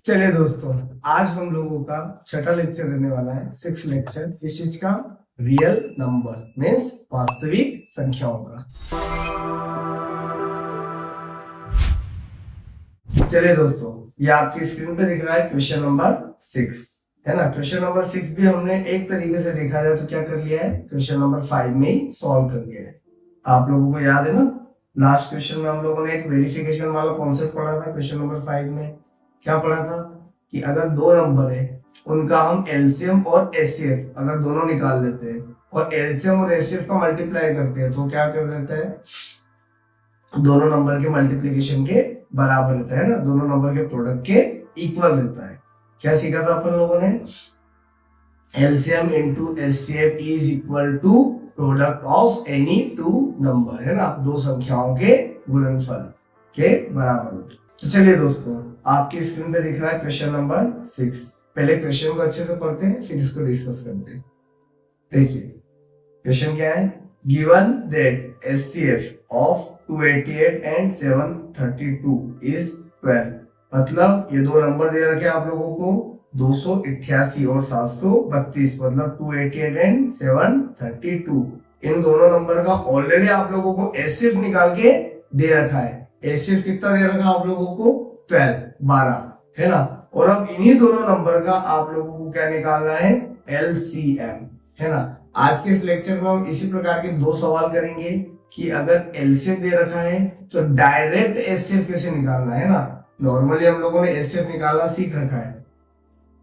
चलिए दोस्तों, आज हम लोगों का छठा लेक्चर रहने वाला है, 6 लेक्चर। इस चीज का रियल नंबर मीन्स वास्तविक संख्याओं का। चलिए दोस्तों, ये आपकी स्क्रीन पे दिख रहा है क्वेश्चन नंबर 6, है ना। क्वेश्चन नंबर 6 भी हमने एक तरीके से देखा जाए तो क्या कर लिया है, क्वेश्चन नंबर 5 में ही सॉल्व कर लिया है। आप लोगों को याद है ना, लास्ट क्वेश्चन में हम लोगों ने एक वेरिफिकेशन वाला कॉन्सेप्ट पढ़ा था। क्वेश्चन नंबर 5 में क्या पढ़ा था कि अगर दो नंबर है, उनका हम एलसीएम और एचसीएफ अगर दोनों निकाल लेते हैं और एलसीएम और एचसीएफ का मल्टीप्लाई करते हैं तो क्या कर देता है, दोनों नंबर के मल्टीप्लीकेशन के बराबर रहता है ना, दोनों नंबर के प्रोडक्ट के इक्वल रहता है। क्या सीखा था अपन लोगों ने, LCM into HCF is equal to product of any two number, है ना, दो संख्याओं के गुणनफल के बराबर होते। तो चलिए दोस्तों, आपकी स्क्रीन पे दिख रहा है क्वेश्चन नंबर 6। पहले क्वेश्चन को अच्छे से पढ़ते हैं, फिर इसको डिस्कस करते हैं। देखिए क्वेश्चन क्या है, given that HCF of 288 and 732 is 12। मतलब ये दो नंबर दे रखे आप लोगों को, 288 और 732, मतलब 288 एंड 732। इन दोनों नंबर का ऑलरेडी आप लोगों को एचसीएफ निकाल के दे रखा है। एचसीएफ कितना दे रखा है आप लोगों को, 12, है ना। और अब इन्हीं दोनों नंबर का आप लोगों को क्या निकालना है, एलसीएम, है ना। आज के इस लेक्चर में हम इसी प्रकार के दो सवाल करेंगे कि अगर एलसीएम दे रखा है तो डायरेक्ट एचसीएफ कैसे निकालना है ना। नॉर्मली हम लोगों ने एचसीएफ निकालना सीख रखा है,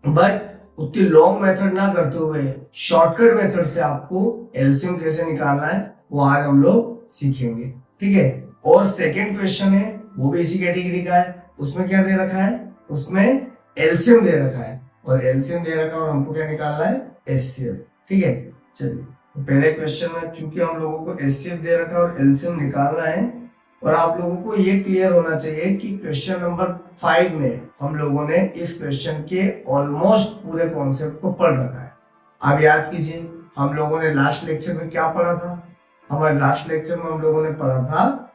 बट उतनी लॉन्ग मेथड ना करते हुए शॉर्टकट मेथड से आपको एलसीएम कैसे निकालना है वो आज हम लोग सीखेंगे, ठीक है। और सेकंड क्वेश्चन है वो भी इसी कैटेगरी का है। उसमें क्या दे रखा है, उसमें एलसीएम दे रखा है, और एलसीएम दे रखा है और हमको क्या निकालना है, एचसीएफ, ठीक है। चलिए तो पहले क्वेश्चन में चूंकि हम लोगों को एचसीएफ दे रखा है और एलसीएम निकालना है, और आप लोगों को ये क्लियर होना चाहिए कि क्वेश्चन नंबर 5 में हम लोगों ने इस क्वेश्चन के ऑलमोस्ट पूरे कॉन्सेप्ट को पढ़ रखा है। अब याद कीजिए, हम लोगों ने लास्ट लेक्चर में क्या पढ़ा था, हमारे लास्ट लेक्चर में हम लोगों ने पढ़ा था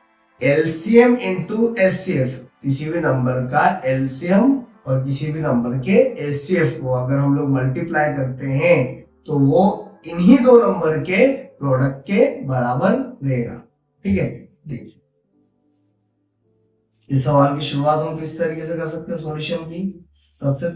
एलसीएम इंटू एचसीएफ, किसी भी नंबर का एलसीएम और किसी भी नंबर के एचसीएफ को अगर हम लोग मल्टीप्लाई करते हैं तो वो इन्हीं दो नंबर के प्रोडक्ट के बराबर रहेगा, ठीक है। देखिए इस सवाल की शुरुआत हम किस तरीके से कर सकते हैं सॉल्यूशन की। सबसे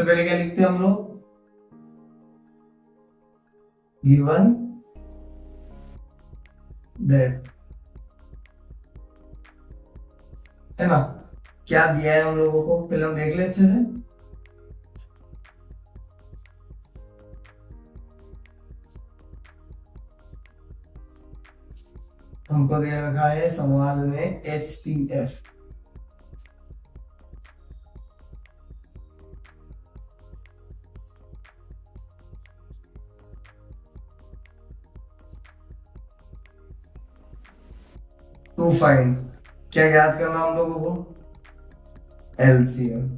पहले क्या लिखते हैं हम लोग, गिवन दैट, है ना। क्या दिया है हम लोगों को, पहले हम देख ले अच्छे से। हमको दे रखा है सवाल में एचसीएफ, टू फाइंड, क्या याद करना हम लोगों को, एलसीएम।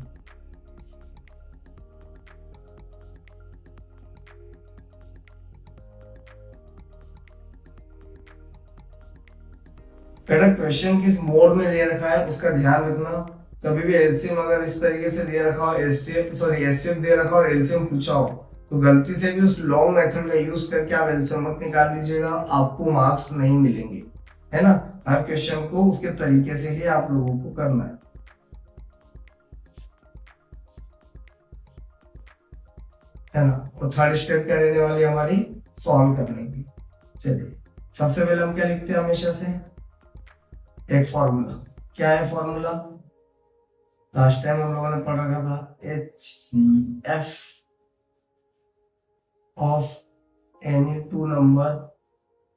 बेटा क्वेश्चन किस मोड में दे रखा है उसका ध्यान रखना। कभी भी एलसीएम अगर इस तरीके से दे रखा हो, एचसीएफ दे रखा हो और एलसीएम पूछा हो, तो गलती से भी उस लॉन्ग मेथड का यूज करके आप एलसीएम मत निकाल लीजिएगा, आपको मार्क्स नहीं मिलेंगे, है ना। हर क्वेश्चन को उसके तरीके से ही आप लोगों को करना है ना। और थर्ड स्टेप क्या रहने वाली हमारी, सॉल्व करने की। चलिए सबसे पहले हम क्या लिखते हैं, हमेशा से एक फॉर्मूला। क्या है फॉर्मूला, लास्ट टाइम हम लोगों ने पढ़ रखा था, HCF of any two number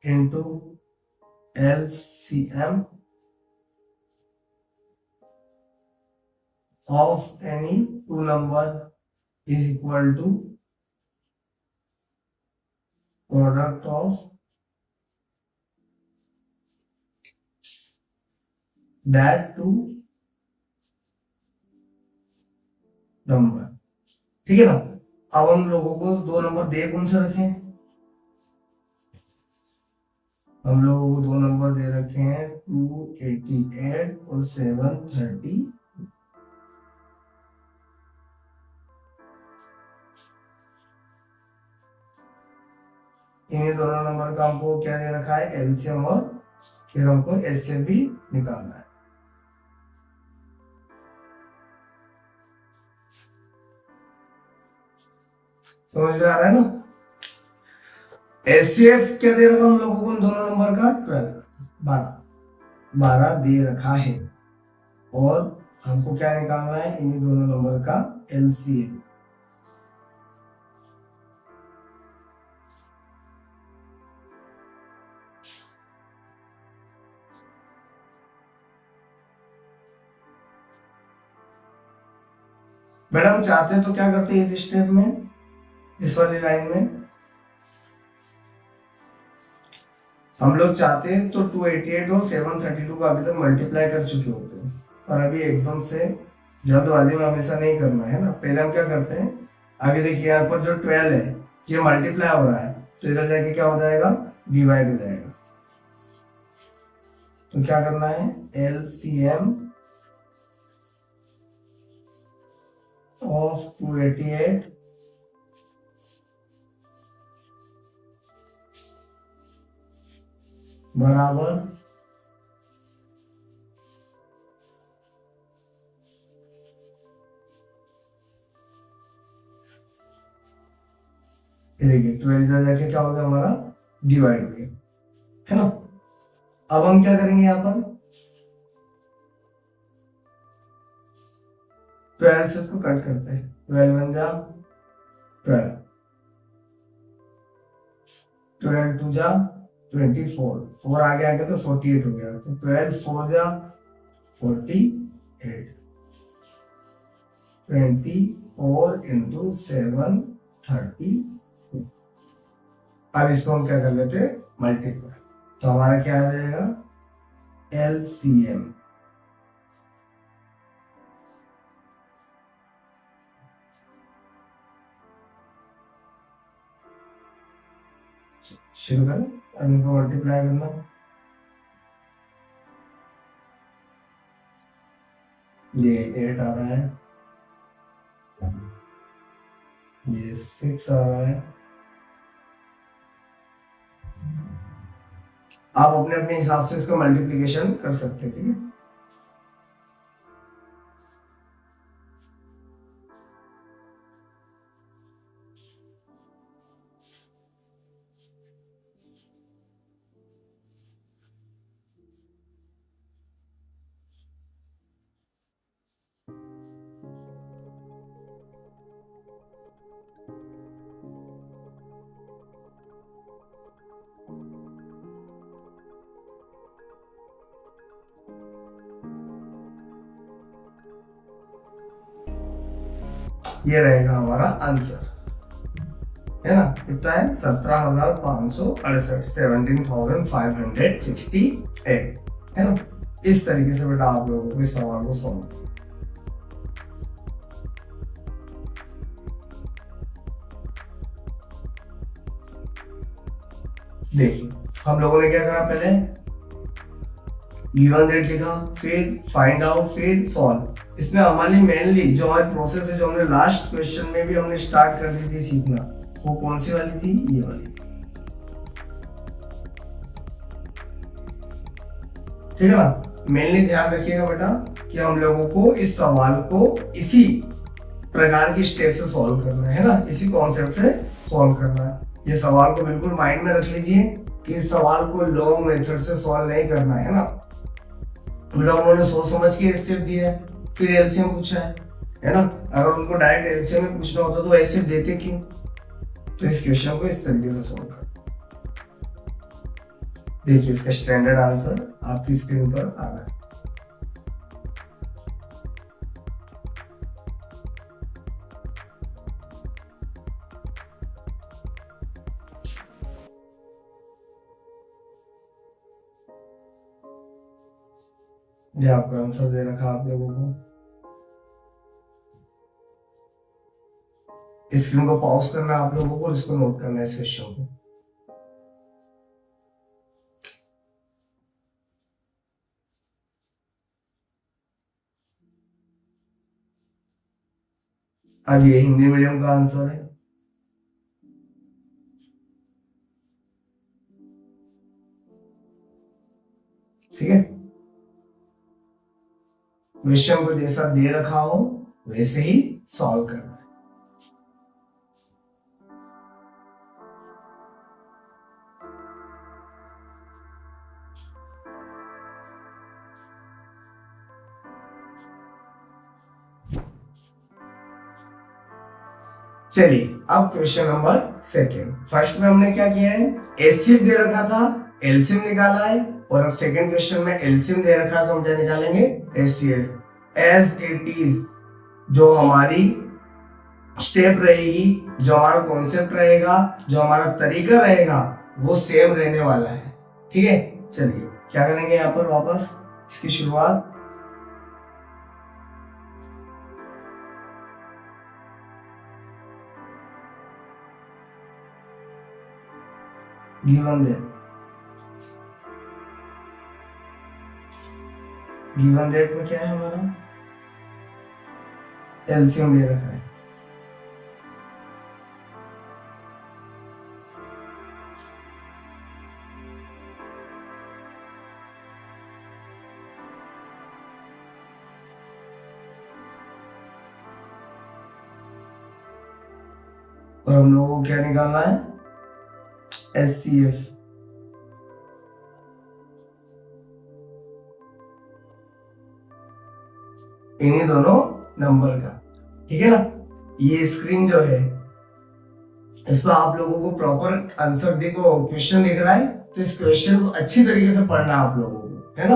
into LCM of any two number is equal to product of that two number, ठीक है ना। अब हम लोगों को 2 नंबर दे कौन से रखें? हम लोगों को 2 नंबर दे रखे हैं 288 और 730। इन्हीं दोनों नंबर का हमको क्या दे रखा है? एलसीएम, और फिर हमको एचसीएफ भी निकालना है। समझ में आ रहा है ना? एचसीएफ क्या दे रखा हम लोगों को उन दोनों नंबर का? 12 दे रखा है, और हमको क्या निकालना है? इन्हीं दोनों नंबर का एलसीएम। बेटा हम चाहते हैं तो क्या करते हैं इस स्टेप में, इस वाली लाइन में हम लोग चाहते हैं तो 288 और 732 का अभी तक मल्टीप्लाई कर चुके होते हैं, पर अभी एकदम से जल्दबाजी में हमेशा नहीं करना है ना। पहले हम क्या करते हैं, आगे देखिए यहाँ पर जो 12 है ये मल्टीप्लाई हो रहा है, तो इधर जाके क्या हो जाएगा? डिवाइड हो जाएगा। तो क्या करना है? एलसीएम ऑफ 288 बराबर देखिए 12 इधर जाके क्या हो गया? हमारा डिवाइड हो गया, है ना। अब हम क्या करेंगे यहाँ पर? 12 से इसको कट करते हैं। 12 1 जा 12, 12 2 जा 24, 4 आगे आ गया तो 48 हो गया। तो 12 4 जा 48, 24 इंटू 7 30। अब इसको हम क्या कर लेते हैं? मल्टीप्लाई। तो हमारा क्या आ जाएगा? एलसीएम। शुरू करें, अब इनको मल्टीप्लाई करना। ये 8 आ रहा है, ये 6 आ रहा है। आप अपने अपने हिसाब से इसका मल्टीप्लिकेशन कर सकते हैं, ठीक है। ये रहेगा हमारा आंसर, है ना। कितना है? 17,568, 17,568, है ना। इस तरीके से बेटा आप लोगों को इस सवाल को सॉल्व। देखिए हम लोगों ने क्या करा? पहले गिवन दैट लिखा, फिर फाइंड आउट, फिर सॉल्व। इसमें हमारी मेनली जो हमारी प्रोसेस है, जो हमने लास्ट क्वेश्चन में भी हमने स्टार्ट कर दी थी सीखना, वो कौन सी वाली थी? ये वाली, ठीक है ना। मेनली ध्यान रखिएगा बेटा कि हम लोगों को इस सवाल को इसी प्रकार की स्टेप से सॉल्व करना है ना, इसी कॉन्सेप्ट से सॉल्व करना है। ये सवाल को बिल्कुल माइंड में रख लीजिए कि इस सवाल को लॉन्ग मेथड से सॉल्व नहीं करना है ना। बेटा उन्होंने सोच समझ के स्टेप दिए है, फिर एलसीएम पूछा है ना। अगर उनको डायरेक्ट एलसीएम में पूछना होता तो ऐसे देते क्यों? तो इस क्वेश्चन को इस तरीके से सॉल्व कर। देखिए इसका स्टैंडर्ड आंसर आपकी स्क्रीन पर आ रहा है। ये आपका आंसर दे रखा आप लोगों को। स्क्रीन को पॉज करना है आप लोगों को और इसको नोट करना है इस क्वेश्चन को। अब ये हिंदी मीडियम का आंसर है। ठीक है, क्वेश्चन को जैसा दे रखा हो वैसे ही सॉल्व करना है। चलिए अब क्वेश्चन नंबर सेकेंड। फर्स्ट में हमने क्या किया है, एचसीएफ दे रखा था, एलसीएम निकाला है, और अब सेकेंड क्वेश्चन में एलसीएम दे रखा है तो हम क्या निकालेंगे, एचसीएफ। एज इट इज जो हमारी स्टेप रहेगी, जो हमारा कॉन्सेप्ट रहेगा, जो हमारा तरीका रहेगा वो सेम रहने वाला है। ठीक है, चलिए क्या करेंगे यहाँ पर वापस इसकी शुरुआत। गिवन दैट में क्या है हमारा, एलसीएम दे रखा है। और हम लोगों को क्या निकालना है, एचसीएफ। इन्हीं दोनों नंबर का। ठीक है ना, ये स्क्रीन जो है इस पर आप लोगों को प्रॉपर आंसर देखो, क्वेश्चन दिख रहा है तो इस क्वेश्चन को अच्छी तरीके से पढ़ना है आप लोगों को, है ना,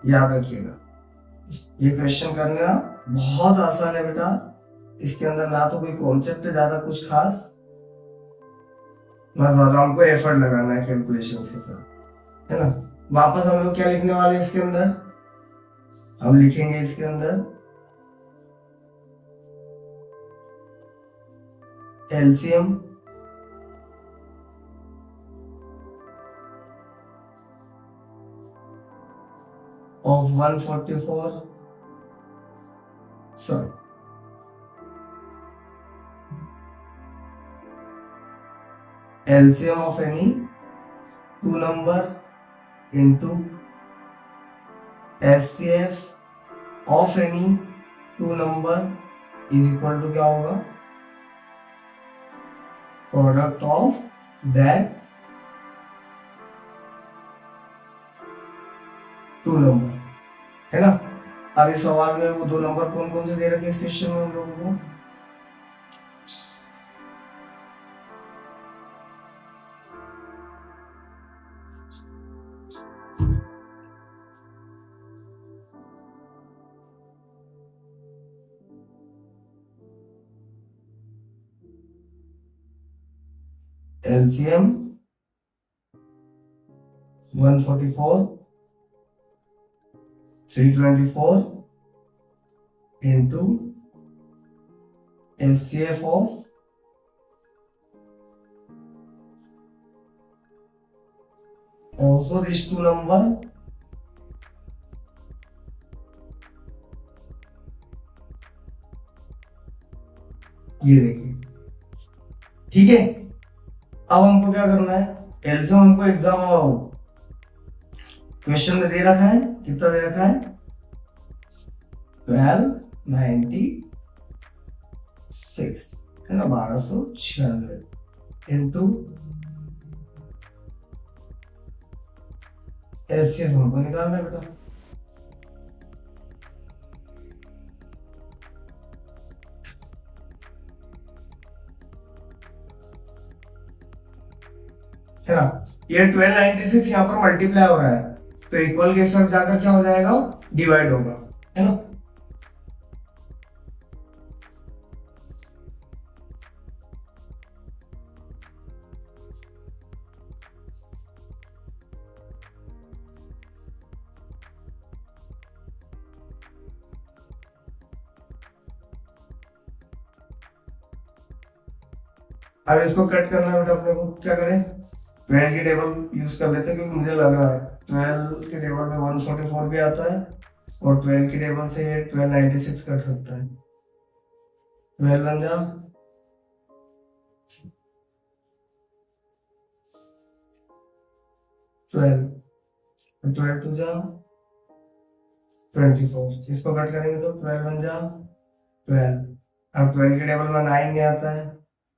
याद रखिएगा। ये क्वेश्चन करना बहुत आसान है बेटा, इसके अंदर ना तो कोई कॉन्सेप्ट है ज्यादा कुछ खास, ना ज्यादा हमको एफर्ट लगाना है कैलकुलेशन के साथ, है ना। वापस हम लोग क्या लिखने वाले हैं इसके अंदर, हम लिखेंगे इसके अंदर LCM of 144, sorry, LCM of any two number into SCF of any two number is equal to क्या होगा, product of that two number, है ना। अब इस सवाल में वो दो नंबर कौन कौन से दे रखे इस क्वेश्चन में हम लोगों को, LCM 144 324 into SCF of also these two number, ये देखिए। ठीक है, अब हमको क्या करना है, एलसीएम हमको एग्जाम क्वेश्चन में दे रखा है, कितना दे रखा है, 1296, है ना, 1296 इंटू एचसीएफ हमको निकालना है बेटा। है ना, ये 1296 यहाँ पर मल्टीप्लाई हो रहा है तो इक्वल के साथ जाकर क्या हो जाएगा, डिवाइड होगा, है ना। अब इसको कट करना है बेटा अपने को, क्या करें 12 की टेबल यूज कर लेते हैं, क्योंकि मुझे लग रहा है 12 की टेबल में 144 भी आता है और 12 की टेबल से 1296 कट सकता है। 12 बन जा 12, 12 टू जा 24, इसको कट करेंगे तो 12 बन जा 12। अब 12 की टेबल में 9 नहीं आता है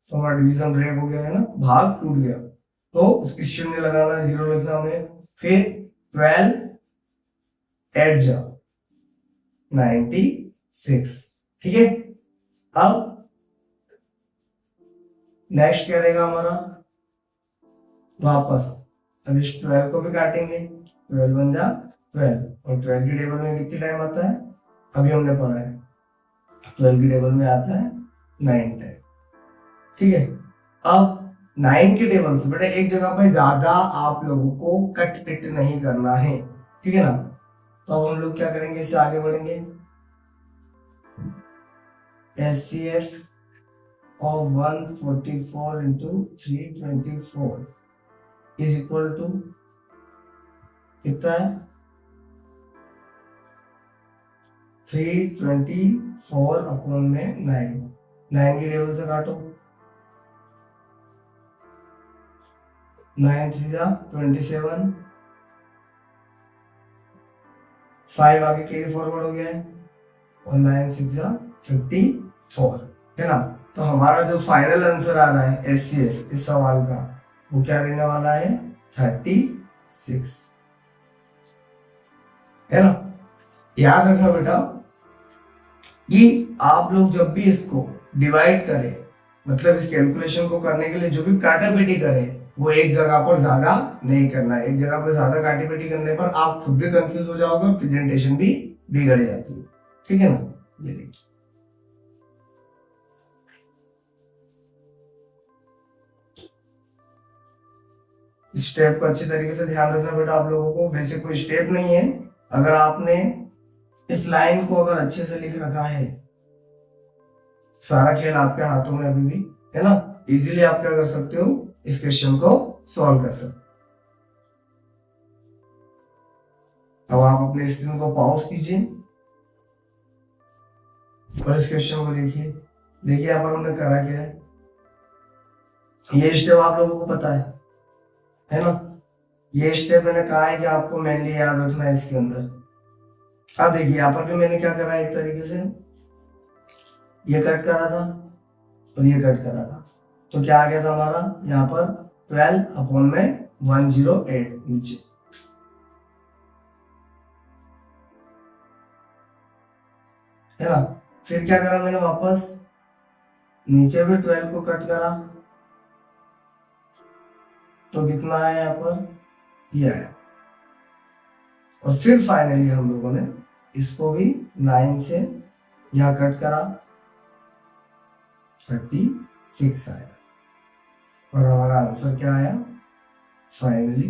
तो हमारा डिवीजन ब्रेक हो गया है ना, भाग टूट गया, तो उसकी शून्य लगाना है, 0 लिखना हमें। फिर 12 ऐड जा 96, ठीक है। अब नेक्स्ट क्या रहेगा हमारा, वापस अब इस 12 को भी काटेंगे, 12 बन जा 12, और 12 की टेबल में कितनी टाइम आता है, अभी हमने पढ़ा है 12 की टेबल में आता है 9 टाइम, ठीक है। अब 9 की टेबल से बेटा एक जगह पे ज्यादा आप लोगों को कट पिट नहीं करना है, ठीक है ना। तो अब हम लोग क्या करेंगे, इससे आगे बढ़ेंगे। HCF of 144 into 324 is equal to कितना है, 324 अपॉन में 9 की टेबल से काटो, 9 3 जा 27, 5 आगे कैरी फॉरवर्ड हो गया है और 9 6 जा 54, है ना। तो हमारा जो फाइनल आंसर आ रहा है HCF इस सवाल का, वो क्या रहने वाला है 36, है ना। याद रखना बेटा कि आप लोग जब भी इसको डिवाइड करें, मतलब इस कैलकुलेशन को करने के लिए जो भी काटापीटी करें, वो एक जगह पर ज्यादा नहीं करना है। एक जगह पर ज्यादा काटापीटी करने पर आप खुद भी कंफ्यूज हो जाओगे, प्रेजेंटेशन भी बिगड़ जाती है, ठीक है ना। ये देखिए स्टेप को अच्छी तरीके से ध्यान रखना बेटा आप लोगों को। वैसे कोई स्टेप नहीं है, अगर आपने इस लाइन को अगर अच्छे से लिख रखा है, सारा खेल आपके हाथों में अभी भी, है ना। इजीली आप क्या कर सकते हो, इस क्वेश्चन को सॉल्व कर सकते हो। अब आप अपने स्क्रीन को पॉज कीजिए और इस क्वेश्चन को देखिए। देखिए यहाँ पर हमने करा क्या है, ये स्टेप आप लोगों को पता है ना। ये स्टेप मैंने कहा है कि आपको मेनली याद रखना है इसके अंदर। अब देखिए यहाँ पर भी मैंने क्या करा है, एक तरीके से ये कट करा था और ये कट करा था, तो क्या आ गया था हमारा यहाँ पर 12 अपॉन में 108 नीचे, है ना। फिर क्या करा मैंने, वापस नीचे भी 12 को कट करा, तो कितना आया यहाँ पर, ये आया। और फिर फाइनली हम लोगों ने इसको भी 9 से यहाँ कट करा, 36 आया। और हमारा आंसर क्या आया फाइनली,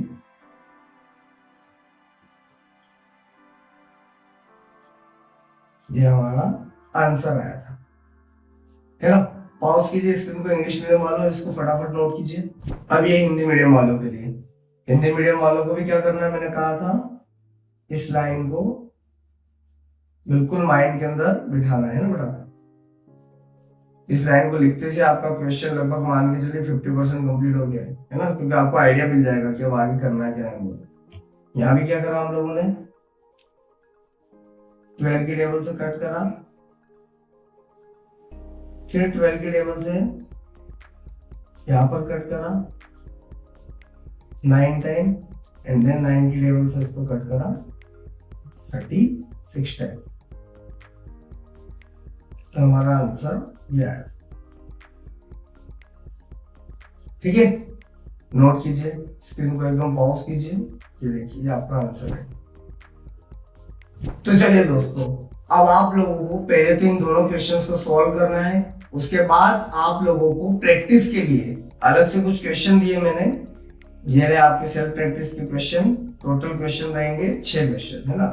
ये हमारा आंसर आया था, है ना। पॉज कीजिए स्क्रीन को, इंग्लिश मीडियम वालों इसको फटाफट नोट कीजिए। अब ये हिंदी मीडियम वालों के लिए, हिंदी मीडियम वालों को भी क्या करना है, मैंने कहा था इस लाइन को बिल्कुल माइंड के अंदर बिठाना है ना बेटा। इस लाइन को लिखते से आपका क्वेश्चन लगभग मान के चलिए 50% कंप्लीट हो गया है ना, क्योंकि आपको आइडिया मिल जाएगा कि अब आगे करना है क्या है। यहाँ भी क्या करा हम लोगों ने, 12 की टेबल से कट करा, फिर 12 की टेबल से यहाँ पर कट करा 9 टाइम, एंड देन 9 की टेबल से इसको कट करा 36 टाइम। तो हमारा आंसर ये आया, ठीक है। नोट कीजिए, स्क्रीन को एकदम पॉज कीजिए, ये देखिए आपका आंसर है। तो चलिए दोस्तों, अब आप लोगों को पहले तो इन दोनों क्वेश्चंस को सॉल्व करना है, उसके बाद आप लोगों को प्रैक्टिस के लिए अलग से कुछ क्वेश्चन दिए मैंने। ये रहे आपके सेल्फ प्रैक्टिस के क्वेश्चन, टोटल क्वेश्चन रहेंगे 6 क्वेश्चन, है ना।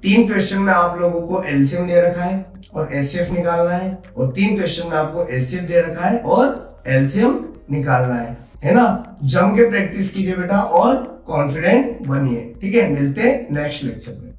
3 क्वेश्चन में आप लोगों को एलसीएम दे रखा है और एचसीएफ निकालना है, और 3 क्वेश्चन में आपको एचसीएफ दे रखा है और एलसीएम निकालना है ना। जम के प्रैक्टिस कीजिए बेटा और कॉन्फिडेंट बनिए। ठीक है, मिलते हैं नेक्स्ट लेक्चर में।